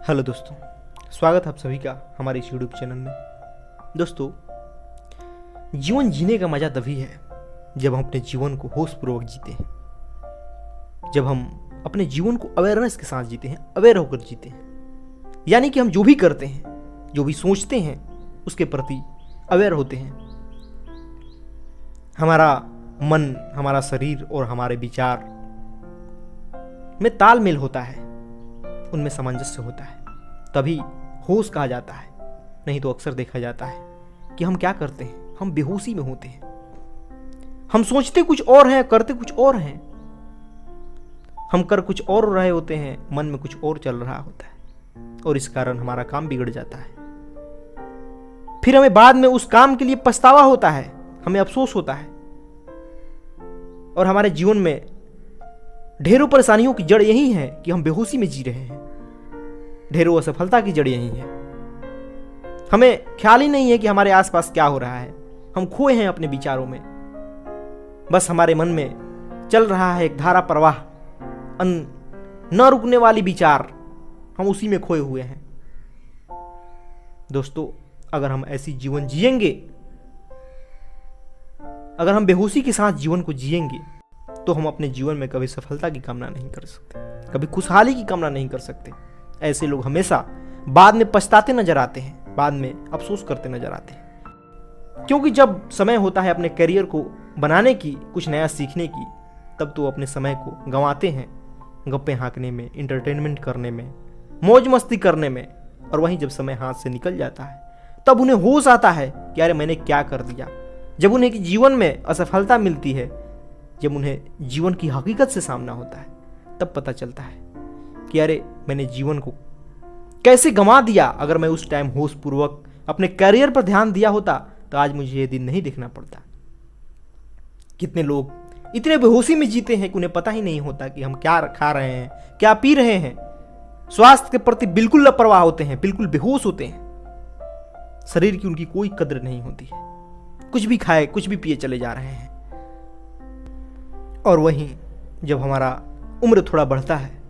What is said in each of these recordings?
Hello दोस्तों, स्वागत है आप सभी का हमारे इस यूट्यूब चैनल में। दोस्तों, जीवन जीने का मज़ा तभी है जब हम अपने जीवन को होशपूर्वक जीते हैं, जब हम अपने जीवन को अवेयरनेस के साथ जीते हैं, अवेयर होकर जीते हैं। यानी कि हम जो भी करते हैं, जो भी सोचते हैं, उसके प्रति अवेयर होते हैं। हमारा मन, हमारा शरीर और हमारे विचार में तालमेल होता है, उनमें सामंजस्य होता है, तभी होश कहा जाता है। नहीं तो अक्सर देखा जाता है कि हम क्या करते हैं, हम बेहोशी में होते हैं। हम सोचते कुछ और हैं, करते कुछ और हैं। हम कर कुछ और रहे होते हैं, मन में कुछ और चल रहा होता है, और इस कारण हमारा काम बिगड़ जाता है। फिर हमें बाद में उस काम के लिए पछतावा होता है, हमें अफसोस होता है, और हमारे जीवन में ढेरों परेशानियों की जड़ यही है कि हम बेहोशी में जी रहे हैं। ढेरों असफलता की जड़ यही है। हमें ख्याल ही नहीं है कि हमारे आसपास क्या हो रहा है। हम खोए हैं अपने विचारों में। बस हमारे मन में चल रहा है एक धारा प्रवाह, न रुकने वाली विचार। हम उसी में खोए हुए हैं। दोस्तों, अगर हम ऐसी जीवन जिएंगे, अगर हम बेहोशी के साथ जीवन को जिएंगे, तो हम अपने जीवन में कभी सफलता की कामना नहीं कर सकते, कभी खुशहाली की कामना नहीं कर सकते। ऐसे लोग हमेशा बाद में पछताते नजर आते हैं, बाद में अफसोस करते नजर आते हैं। क्योंकि जब समय होता है अपने करियर को बनाने की, कुछ नया सीखने की, तब तो अपने समय को गंवाते हैं गप्पे हाँकने में, इंटरटेनमेंट करने में, मौज मस्ती करने में। और वहीं जब समय हाथ से निकल जाता है, तब उन्हें होश आता है कि अरे मैंने क्या कर दिया। जब उन्हें जीवन में असफलता मिलती है, जब उन्हें जीवन की हकीकत से सामना होता है, तब पता चलता है कि अरे मैंने जीवन को कैसे गंवा दिया। अगर मैं उस टाइम होशपूर्वक अपने करियर पर ध्यान दिया होता, तो आज मुझे ये दिन नहीं देखना पड़ता। कितने लोग इतने बेहोशी में जीते हैं कि उन्हें पता ही नहीं होता कि हम क्या खा रहे हैं, क्या पी रहे हैं। स्वास्थ्य के प्रति बिल्कुल लापरवाह होते हैं, बिल्कुल बेहोश होते हैं। शरीर की उनकी कोई कद्र नहीं होती है। कुछ भी खाए, कुछ भी पिए चले जा रहे हैं। और वहीं जब हमारा उम्र थोड़ा बढ़ता है,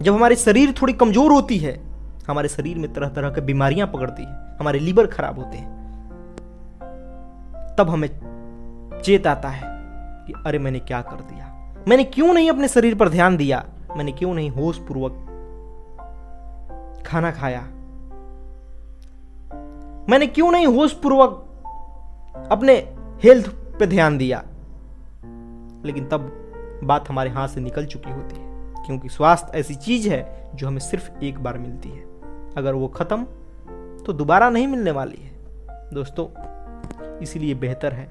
जब हमारी शरीर थोड़ी कमजोर होती है, हमारे शरीर में तरह तरह की बीमारियां पकड़ती है, हमारे लीवर खराब होते हैं, तब हमें चेत आता है कि अरे मैंने क्या कर दिया। मैंने क्यों नहीं अपने शरीर पर ध्यान दिया। मैंने क्यों नहीं होशपूर्वक खाना खाया। मैंने क्यों नहीं होशपूर्वक अपने हेल्थ पे ध्यान दिया। लेकिन तब बात हमारे हाथ से निकल चुकी होती है, क्योंकि स्वास्थ्य ऐसी चीज है जो हमें सिर्फ एक बार मिलती है। अगर वो खत्म तो दोबारा नहीं मिलने वाली है। दोस्तों, इसीलिए बेहतर है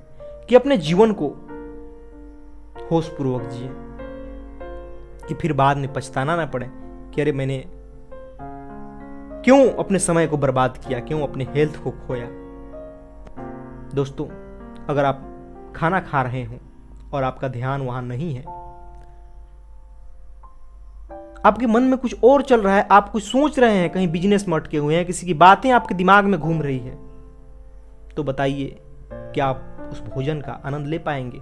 कि अपने जीवन को होशपूर्वक जिए, कि फिर बाद में पछताना ना पड़े कि अरे मैंने क्यों अपने समय को बर्बाद किया, क्यों अपने हेल्थ को खोया। दोस्तों, अगर आप खाना खा रहे हो और आपका ध्यान वहां नहीं है, आपके मन में कुछ और चल रहा है, आप कुछ सोच रहे हैं, कहीं बिजनेस में अटके हुए हैं, किसी की बातें आपके दिमाग में घूम रही है, तो बताइए क्या आप उस भोजन का आनंद ले पाएंगे?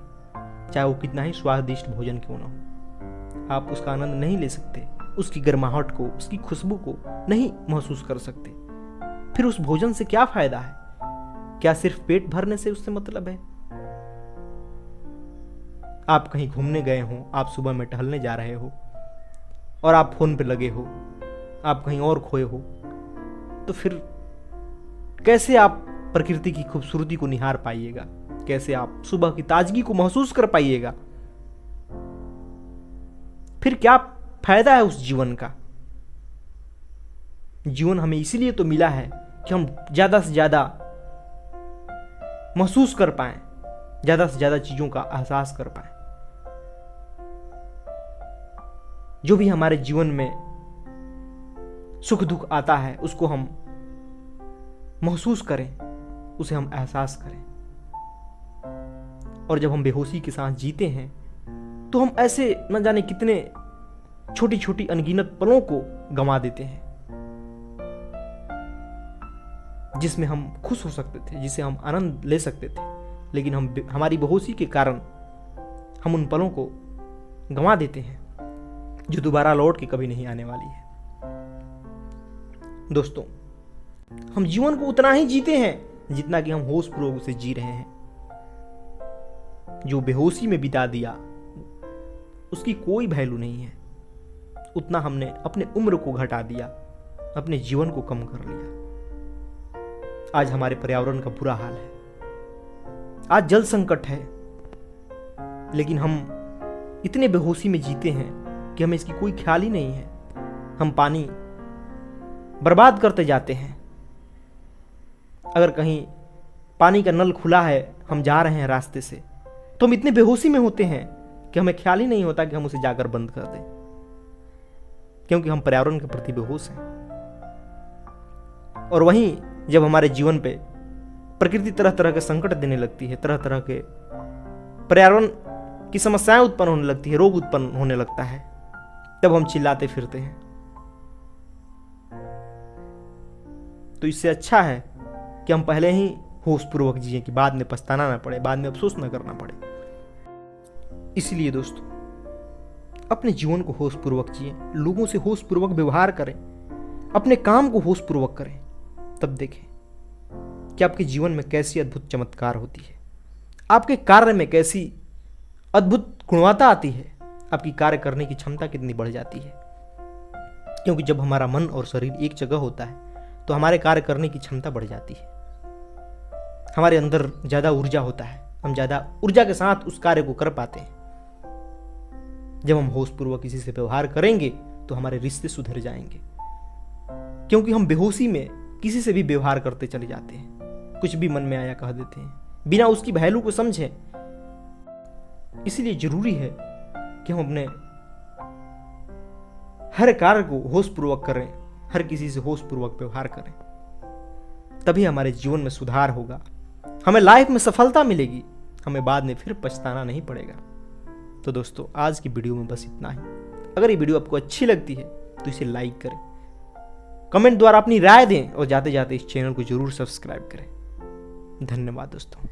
चाहे वो कितना ही स्वादिष्ट भोजन क्यों ना हो, आप उसका आनंद नहीं ले सकते। उसकी गर्माहट को, उसकी खुशबू को नहीं महसूस कर सकते। फिर उस भोजन से क्या फायदा है? क्या सिर्फ पेट भरने से उससे मतलब है? आप कहीं घूमने गए हो, आप सुबह में टहलने जा रहे हो और आप फोन पे लगे हो, आप कहीं और खोए हो, तो फिर कैसे आप प्रकृति की खूबसूरती को निहार पाइएगा? कैसे आप सुबह की ताजगी को महसूस कर पाइएगा? फिर क्या फायदा है उस जीवन का? जीवन हमें इसीलिए तो मिला है कि हम ज्यादा से ज्यादा महसूस कर पाएं, ज्यादा से ज्यादा चीजों का एहसास कर पाएं। जो भी हमारे जीवन में सुख दुख आता है, उसको हम महसूस करें, उसे हम एहसास करें। और जब हम बेहोशी के साथ जीते हैं, तो हम ऐसे न जाने कितने छोटी छोटी अनगिनत पलों को गंवा देते हैं, जिसमें हम खुश हो सकते थे, जिसे हम आनंद ले सकते थे। लेकिन हमारी बेहोशी के कारण हम उन पलों को गंवा देते हैं, जो दोबारा लौट के कभी नहीं आने वाली है। दोस्तों, हम जीवन को उतना ही जीते हैं जितना कि हम होश पूर्वक उसे जी रहे हैं। जो बेहोशी में बिता दिया उसकी कोई वैल्यू नहीं है। उतना हमने अपने उम्र को घटा दिया, अपने जीवन को कम कर लिया। आज हमारे पर्यावरण का बुरा हाल है, आज जल संकट है, लेकिन हम इतने बेहोशी में जीते हैं कि हमें इसकी कोई ख्याल ही नहीं है। हम पानी बर्बाद करते जाते हैं। अगर कहीं पानी का नल खुला है, हम जा रहे हैं रास्ते से, तो हम इतने बेहोशी में होते हैं कि हमें ख्याल ही नहीं होता कि हम उसे जाकर बंद कर दें, क्योंकि हम पर्यावरण के प्रति बेहोश हैं। और वहीं जब हमारे जीवन पे प्रकृति तरह तरह के संकट देने लगती है, तरह तरह के पर्यावरण की समस्याएं उत्पन्न होने लगती है, रोग उत्पन्न होने लगता है, तब हम चिल्लाते फिरते हैं। तो इससे अच्छा है कि हम पहले ही होशपूर्वक जिएं कि बाद में पछताना ना पड़े, बाद में अफसोस ना करना पड़े। इसलिए दोस्तों, अपने जीवन को होशपूर्वक जिएं, लोगों से होशपूर्वक व्यवहार करें, अपने काम को होशपूर्वक करें। तब देखें कि आपके जीवन में कैसी अद्भुत चमत्कार होती है, आपके कार्य में कैसी अद्भुत गुणवत्ता आती है, आपकी कार्य करने की क्षमता कितनी बढ़ जाती है। क्योंकि जब हमारा मन और शरीर एक जगह होता है तो हमारे कार्य करने की क्षमता बढ़ जाती है, हमारे अंदर ज्यादा ऊर्जा होता है, हम ज्यादा ऊर्जा के साथ उस कार्य को कर पाते हैं। जब हम होशपूर्वक किसी से व्यवहार करेंगे तो हमारे रिश्ते सुधर जाएंगे, क्योंकि हम बेहोशी में किसी से भी व्यवहार करते चले जाते हैं, कुछ भी मन में आया कह देते हैं बिना उसकी वैल्यू को समझे। इसलिए जरूरी है कि हम अपने हर कार्य को होशपूर्वक करें, हर किसी से होशपूर्वक व्यवहार करें, तभी हमारे जीवन में सुधार होगा, हमें लाइफ में सफलता मिलेगी, हमें बाद में फिर पछताना नहीं पड़ेगा। तो दोस्तों, आज की वीडियो में बस इतना ही। अगर ये वीडियो आपको अच्छी लगती है तो इसे लाइक करें, कमेंट द्वारा अपनी राय दें और जाते जाते इस चैनल को जरूर सब्सक्राइब करें। धन्यवाद दोस्तों।